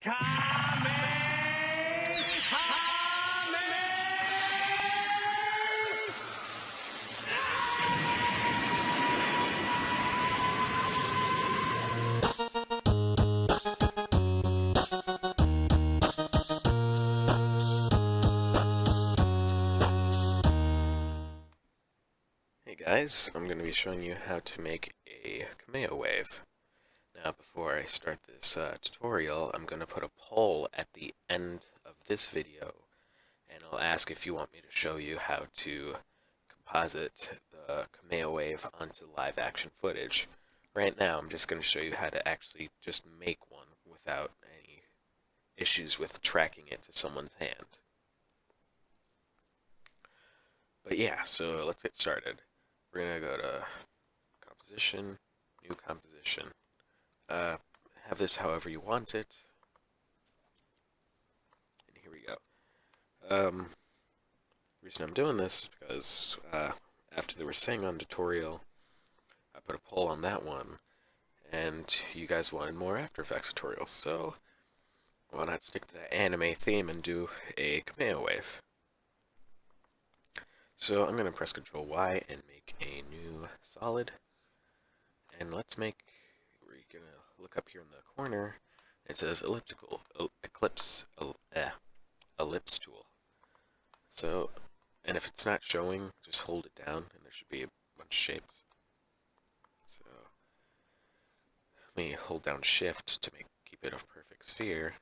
Hey guys, I'm going to be showing you how to make a Kamehameha wave. Now before I start this tutorial, I'm going to put a poll at the end of this video, and I'll ask if you want me to show you how to composite the Kamehameha wave onto live action footage. Right now I'm just going to show you how to actually just make one without any issues with tracking it to someone's hand. But yeah, so let's get started. We're going to go to Composition, New Composition. Have this however you want it. And here we go. The reason I'm doing this is because after they were saying on tutorial, I put a poll on that one, and you guys wanted more After Effects tutorials, so why not stick to the anime theme and do a Kamehameha wave. So I'm going to press Ctrl Y and make a new solid, and let's make, we're going to look up here in the corner, it says elliptical, ellipse tool. So, and if it's not showing, just hold it down and there should be a bunch of shapes. So, let me hold down Shift to keep it a perfect sphere,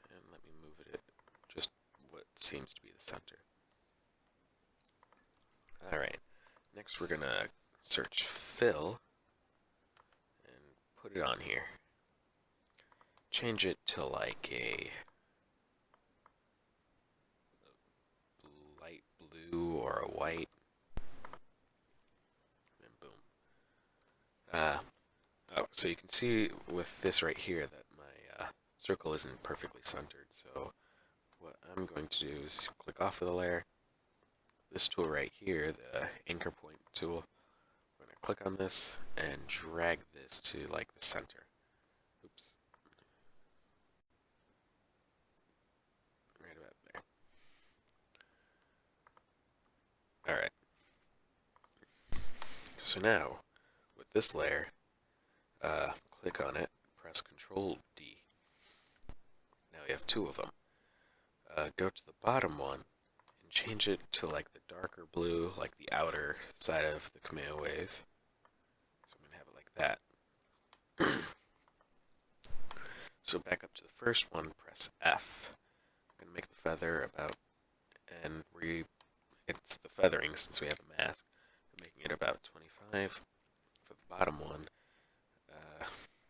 and let me move it just what seems to be the center. Alright, next we're going to search Fill and put it on here. Change it to like a light blue or a white, and boom. So you can see with this right here that my circle isn't perfectly centered, so what I'm going to do is click off of the layer. This tool right here, the anchor point tool, I'm going to click on this and drag this to like the center. Oops. Right about there. Alright. So now, with this layer, click on it, press Ctrl D. Now we have two of them. Go to the bottom one and change it to like the darker blue, like the outer side of the Kamehameha wave. So I'm going to have it like that. So back up to the first one, press F. I'm going to make the feather about, and it's the feathering since we have a mask. I'm making it about 25. For the bottom one,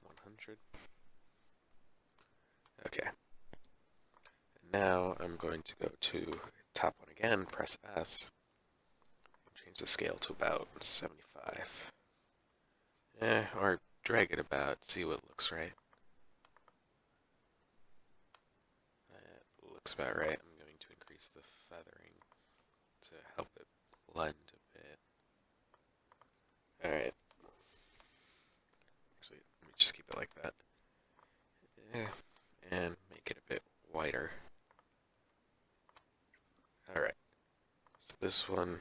100. Okay. And now I'm going to go to top one again, press S, and change the scale to about 75. Or drag it about, see what looks right. That looks about right. I'm going to increase the feathering to help it blend a bit. Alright. Actually, let me just keep it like that. And make it a bit whiter. Alright. So this one,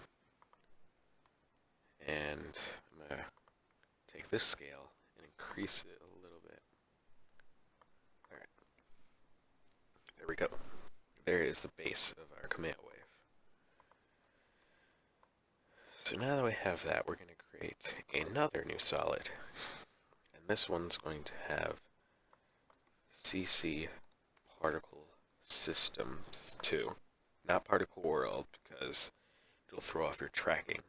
and I'm going to take this scale and increase it a little bit. Alright. There we go. There is the base of our Kamehameha wave. So now that we have that, we're going to create another new solid. And this one's going to have CC particle systems 2. Not particle world, because it'll throw off your tracking.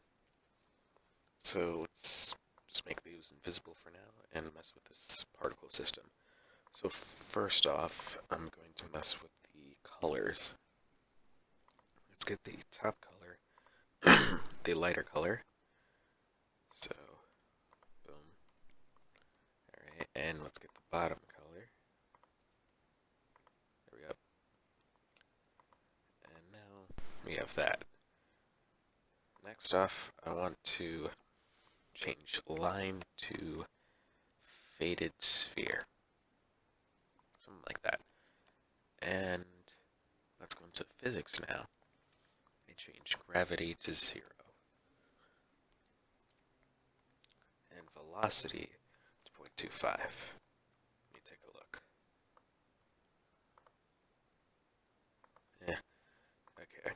So let's just make these invisible for now and mess with this particle system. So first off, I'm going to mess with the colors. Let's get the top color, the lighter color. So, boom. Alright, and let's get the bottom color. There we go. And now we have that. Next off, I want to change line to faded sphere. Something like that. And let's go into physics now. I change gravity to 0. And velocity to 0.25. Let me take a look. Yeah, okay.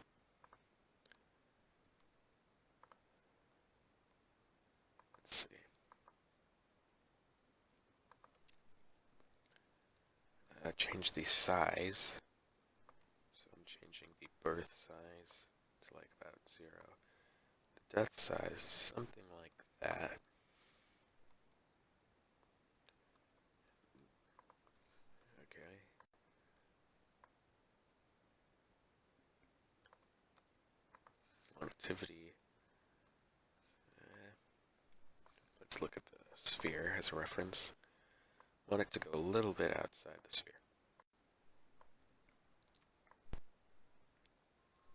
Let's see. Change the size. So I'm changing the birth size to like about 0. The death size, something like that. Okay. Longevity. Let's look at the sphere as a reference. Want it to go a little bit outside the sphere.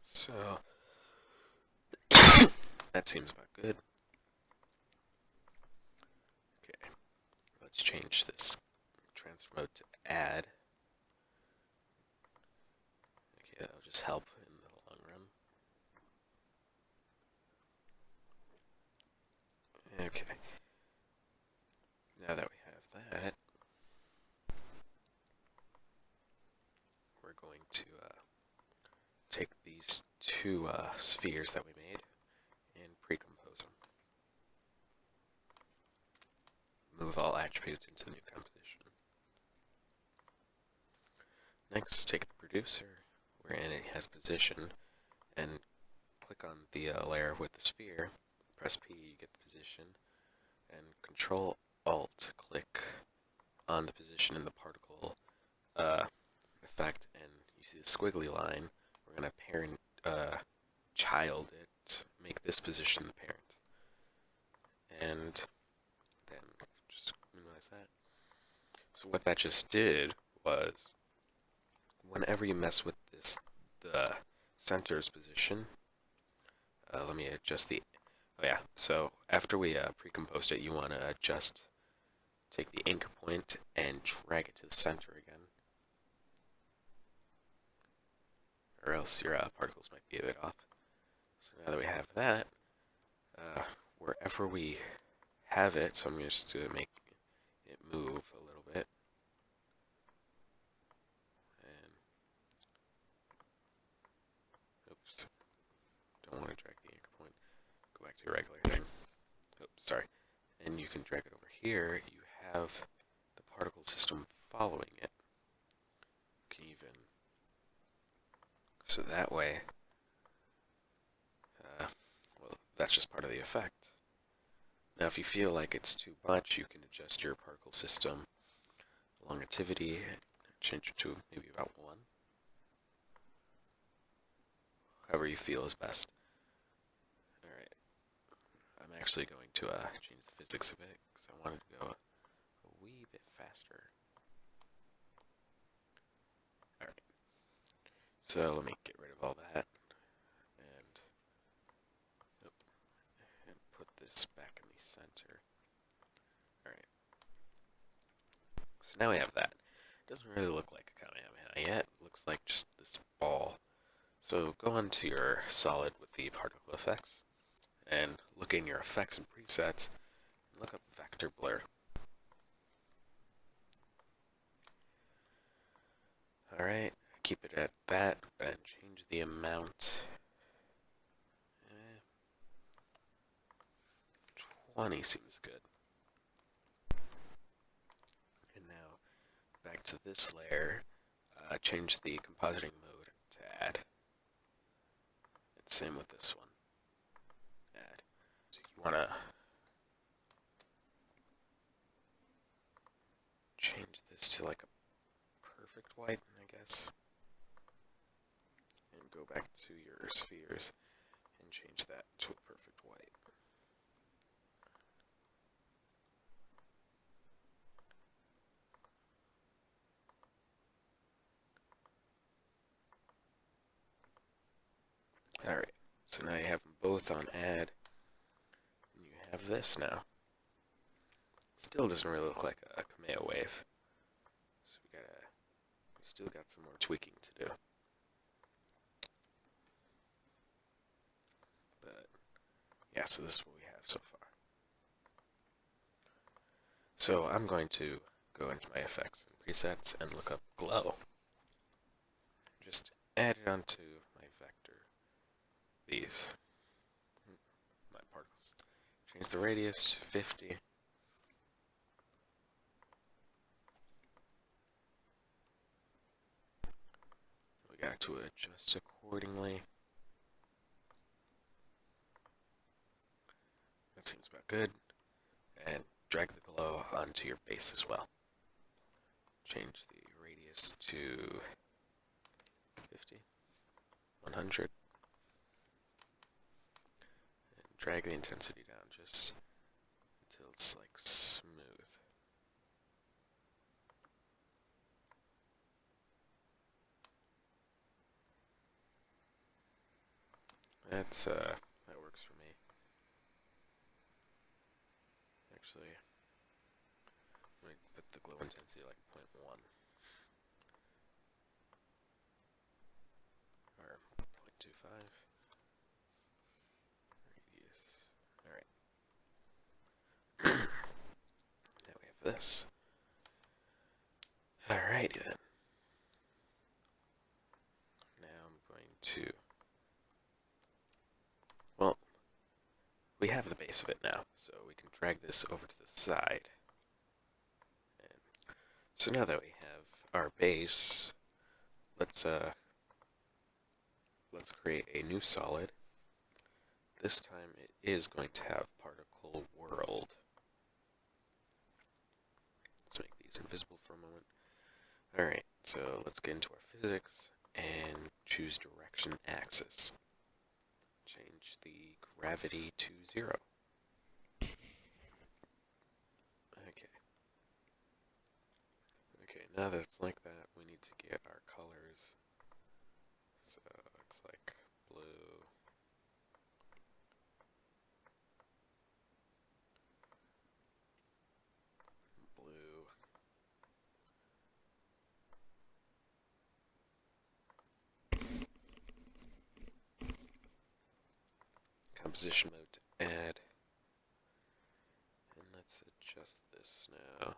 So, that seems about good. Okay, let's change this transfer mode to add. Okay, that'll just help in the long run. Okay, now that we have that, we're going to take these two spheres that we made and pre-compose them. Move all attributes into the new composition. Next, take the producer, wherein it has position, and click on the layer with the sphere. Press P, you get the position, and Control-Alt, click on the position in the particle effect, and you see the squiggly line. We're going to parent child it, make this position the parent. And then just minimize that. So what that just did was, whenever you mess with the center's position, let me adjust the, oh yeah, so after we pre-composed it, you want to take the anchor point and drag it to the center again. Or else your particles might be a bit off. So now that we have that, wherever we have it, so I'm just going to make it move a little bit. And, oops, don't want to drag the anchor point. Go back to your regular thing. Oops, sorry. And you can drag it over here. You have the particle system following it. You can even, so that way, well, that's just part of the effect. Now, if you feel like it's too much, you can adjust your particle system longevity, change it to maybe about 1. However you feel is best. Alright. I'm actually going to change the physics a bit, because I wanted to go a wee bit faster. Alright. So let me get rid of all that. And put this back in the center. Alright. So now we have that. It doesn't really look like a Kamehameha yet. It looks like just this ball. So go on to your solid with the particle effects, and look in your effects and presets, and look up vector blur. Alright, keep it at that, and change the amount. 20 seems good. And now, back to this layer, change the compositing mode to add. And same with this one. Add. So you want to change this to like a perfect white, I guess. And go back to your spheres and change that to a perfect white. Alright, so now you have them both on add, and you have this now. Still doesn't really look like a Kamehameha wave. So we Still got some more tweaking to do. But yeah, so this is what we have so far. So I'm going to go into my effects and presets and look up glow. Just add it onto my vector. These. My particles. Change the radius to 50. We got to adjust accordingly. That seems about good. And drag the glow onto your base as well. Change the radius to 50, 100. And drag the intensity down just until it's like smooth. That works for me. Actually, let me put the glow intensity like 0.1 or 0.25. Radius. Alright. Now we have this. Alrighty then. Now I'm going to... Well, we have the base of it now, so we can drag this over to the side. And so now that we have our base, let's create a new solid. This time it is going to have particle world. Let's make these invisible for a moment. Alright, so let's get into our physics and choose direction axis. Change the gravity to 0. Okay, now that it's like that, we need to get our colors. So it's like blue, blue, composition mode to add, and let's adjust this now.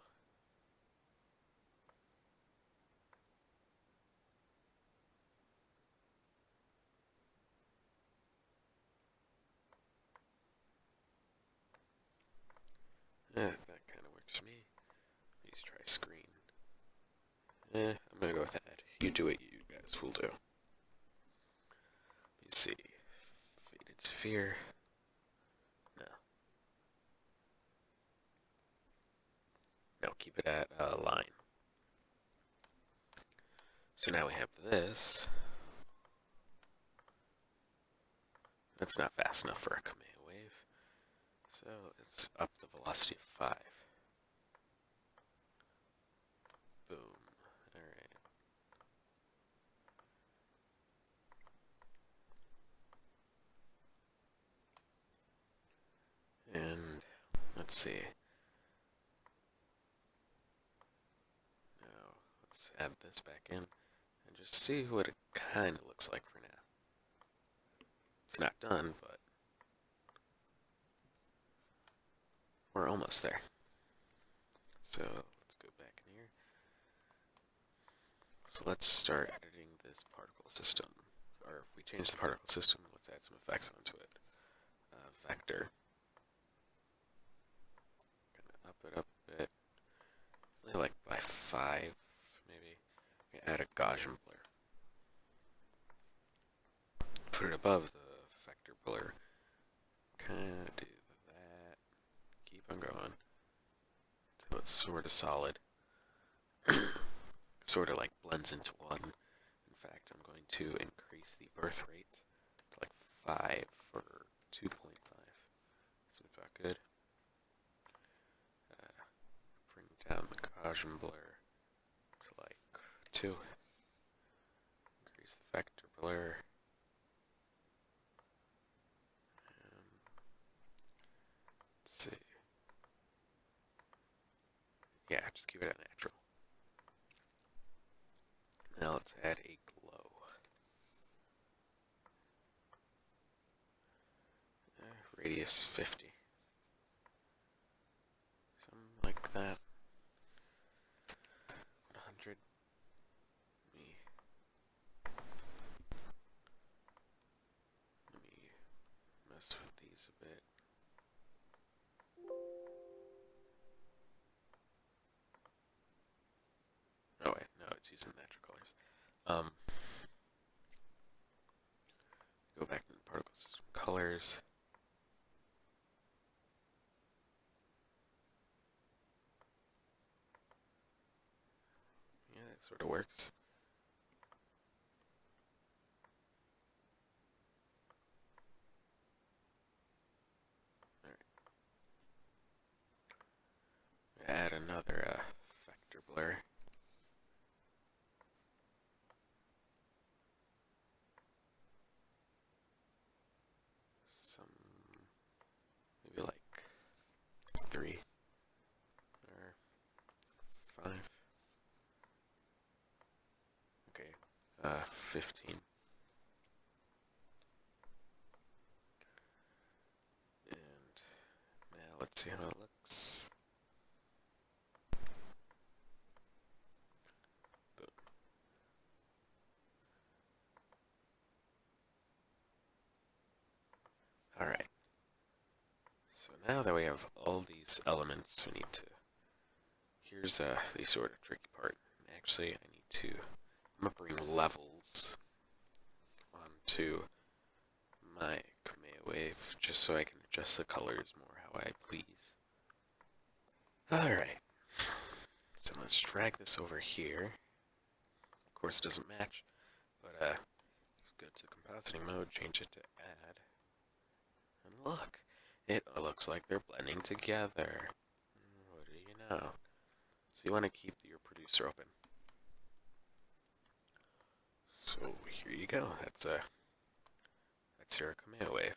That kind of works for me. Please try screen. I'm gonna go with add. You do what you guys will do. Let me see. Faded sphere. No. No, keep it at line. So now we have this. That's not fast enough for a Kamehameha wave. So let's up the velocity of 5. Boom. Alright. And let's see. Now let's add this back in and just see what it kind of looks like for now. It's not done, but we're almost there. So let's go back in here. So let's start editing this particle system. Or if we change the particle system, let's add some effects onto it. Vector. Gonna up it up a bit. Only like by 5, maybe. Add a gaussian blur. Put it above the vector blur. Kinda do that. Keep on going. Until it's sort of solid. Sort of like blends into one. In fact, I'm going to increase the birth rate to like 5 for 2.5. Seems about good. Bring down the Gaussian blur to like 2. Increase the vector blur. Let's see. Yeah, just keep it at natural. Now let's add a glow. Radius 50. Something like that. 100. Let me mess with these a bit. Oh wait, no, it's using natural colors. Go back to the particle system colors. Yeah, that sort of works. Add another vector blur. Some, maybe like 3 or 5. Okay, 15. And now let's see how it looks. Alright, so now that we have all these elements, we need to, here's the sort of tricky part. Actually, I need to, I'm going to bring levels onto my Kamehameha wave, just so I can adjust the colors more how I please. Alright, so let's drag this over here. Of course it doesn't match, but go to compositing mode, change it to add. And look, it looks like they're blending together. What do you know? So you want to keep your producer open. So here you go. That's your Kamehameha wave.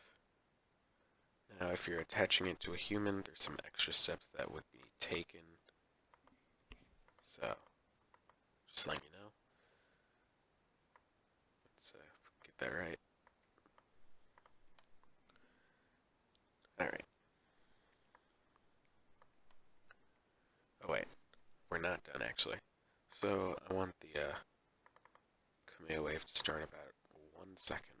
Now, if you're attaching it to a human, there's some extra steps that would be taken. So, just letting you know. Let's get that right. Alright. Oh wait, we're not done actually. So I want the Kamehameha wave to start about 1 second.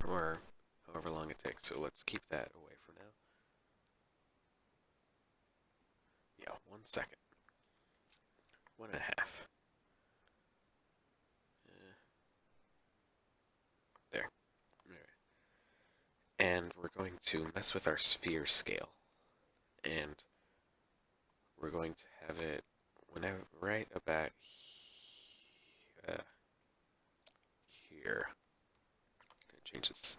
Or however long it takes, so let's keep that away for now. Yeah, 1 second. 1.5. There. Alright. And we're going to mess with our sphere scale. And we're going to have it whenever right about here. Change this.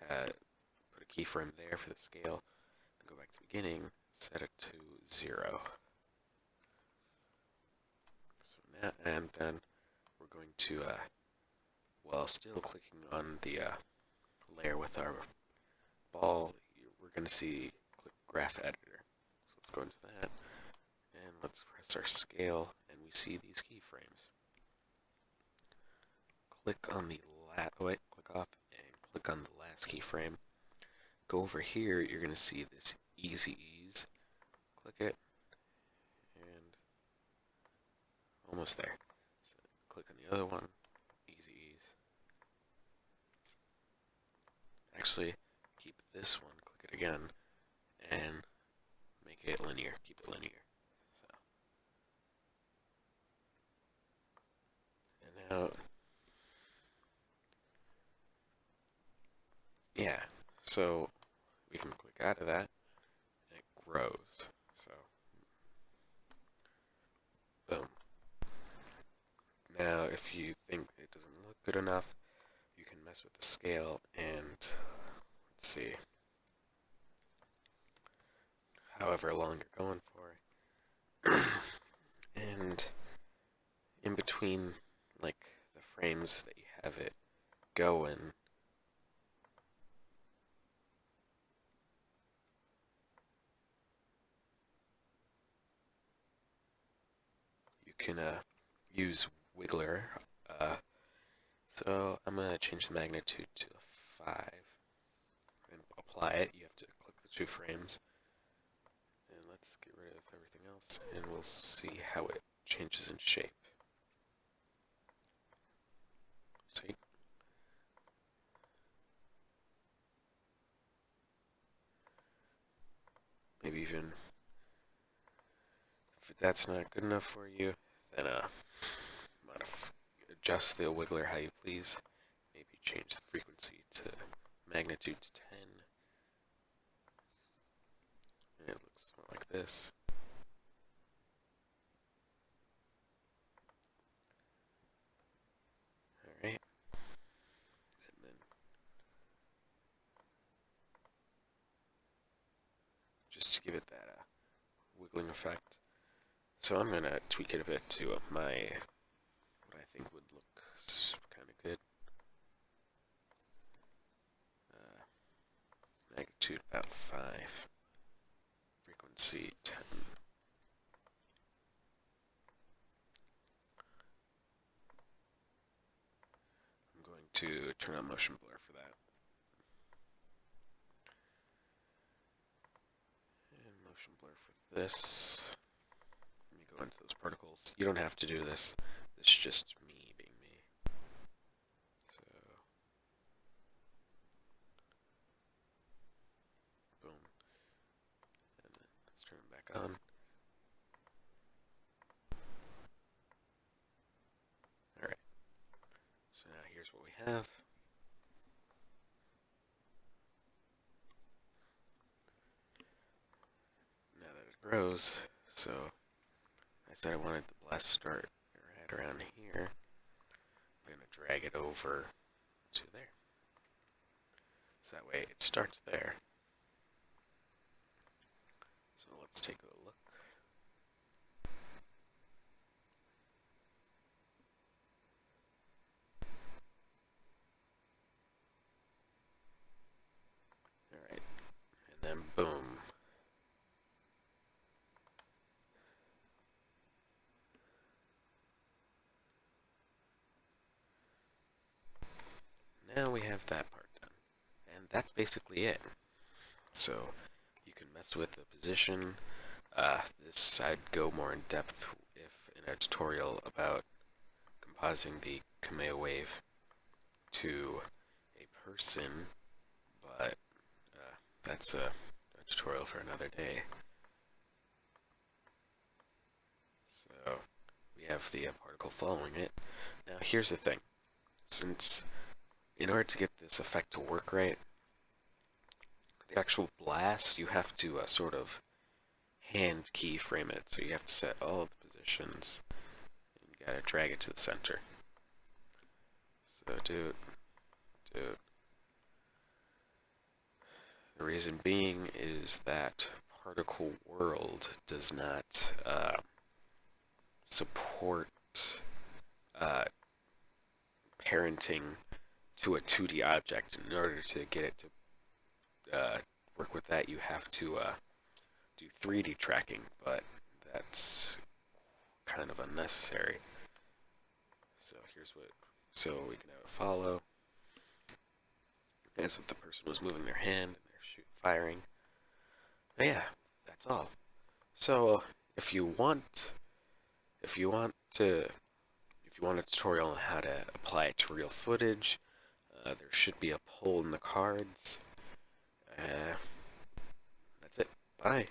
Put a keyframe there for the scale. Then go back to beginning. Set it to 0. So now, and then we're going to, while still clicking on the layer with our ball, we're going to see click graph editor. So let's go into that, and let's press our scale, and we see these keyframes. Click on the click off, and click on the last keyframe. Go over here, you're going to see this easy ease. Click it, and almost there. So click on the other one, easy ease. Actually, keep this one, click it again, and make it linear. Keep it linear. So, and now, yeah. So we can click out of that, and it grows. So, boom. Now, if you think it doesn't look good enough, you can mess with the scale and, let's see, however long you're going for. And in between, like, the frames that you have it going, you can use Wiggler. So I'm going to change the magnitude to 5 and apply it. You have to click the 2 frames. And let's get rid of everything else, and we'll see how it changes in shape. See? Maybe even if that's not good enough for you, then adjust the Wiggler how you please. Maybe change the frequency to magnitude to 10. And it looks more like this. Alright. And then just to give it that wiggling effect. So I'm going to tweak it a bit to what I think would look kind of good. Magnitude about 5. Frequency 10. I'm going to turn on motion blur for that. And motion blur for this. Let me go into those particles. You don't have to do this. It's just me being me. So, boom. And then let's turn it back on. Alright. So now here's what we have. Now that it grows, so I said I wanted the blast start right around here. I'm going to drag it over to there. So that way it starts there. So let's take a look. Alright, and then boom. Now we have that part done. And that's basically it. So you can mess with the position. This I'd go more in depth if in a tutorial about compositing the Kamehameha wave to a person, but that's a tutorial for another day. So we have the particle following it. Now here's the thing. Since in order to get this effect to work right, the actual blast, you have to sort of hand keyframe it. So you have to set all of the positions, and you gotta drag it to the center. So do it. The reason being is that particle world does not support parenting to a 2D object. In order to get it to work with that, you have to do 3D tracking, but that's kind of unnecessary. So so we can have it follow as if the person was moving their hand and they're firing. But yeah, that's all. So if you want a tutorial on how to apply it to real footage, there should be a poll in the cards. That's it. Bye.